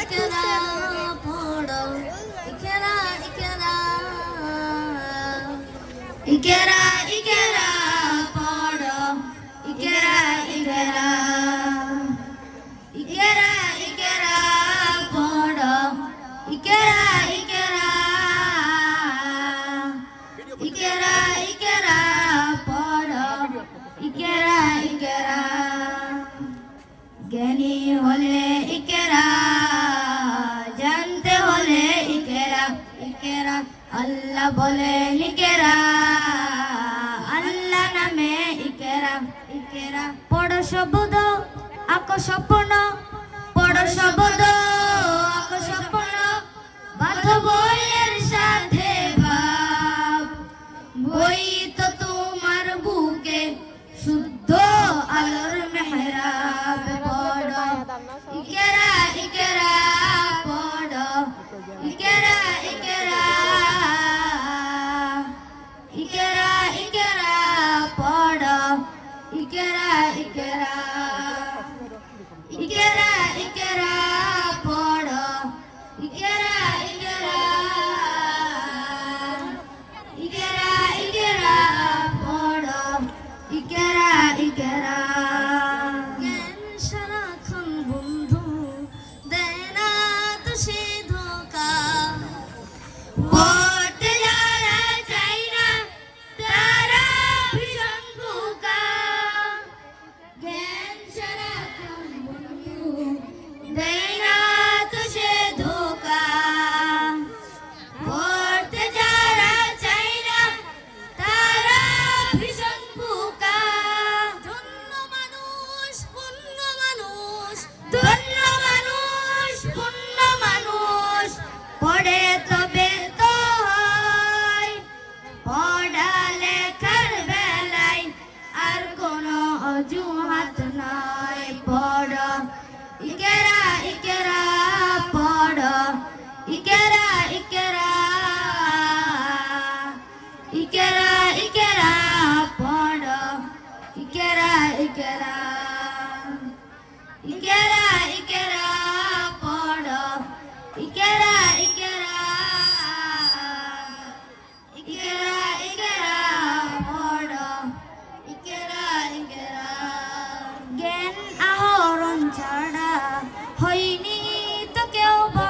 ইকরা পড়ো ইকরা ইকরা ইকরা ইকরা পড়ো ইকরা ইকরা ইকরা ইকরা পড়ো ইকরা ইকরা ইকরা ইকরা পড়ো ইকরা ইকরা জ্ঞানী হলে ইকরা জানতে হলে ইকরা ইকরা আল্লাহ বলে ইকরা আল্লাহ নামে ইকরা ইকরা পড়ো শব্দ আঁকো স্বপ্ন পড়ো শব্দ আঁকো স্বপ্ন বাঁধো বইয়ের সাথে ভাব বই তো তোমার বুকে শুদ্ধ আলোর মেহরাব পড়ো ইকরা ইকরা পড়ো ইকরা ইকরা ইকরা ইকরা পড়ো ইকরা ইকরা ইকরা ইকরা পড়ো ইকরা ইকরা ইকরা ইকরা পড়ো ইকরা ইকরা জ্ঞান সারাক্ষণ বন্ধু দেয় না তো সে ধোঁকা পড়তে যারা চাই না তারা ভীষণ বোকা জ্ঞান সারাক্ষণ বন্ধু দেয় না তো সে ধোঁকা পড়তে যারা চাই না তারা ভীষণ বোকা ধন্য মানুষ পুণ্য মানুষ ধন্য মানুষ পুণ্য মানুষ পড়ে তবে তো হয় পড়ালেখার বেলায় আর কোনো অজুহাত নয় পড়ো ইকরা ইকরা পড়ো ইকরা ইকরা ইকরা ইকরা পড়ো ইকরা ইকরা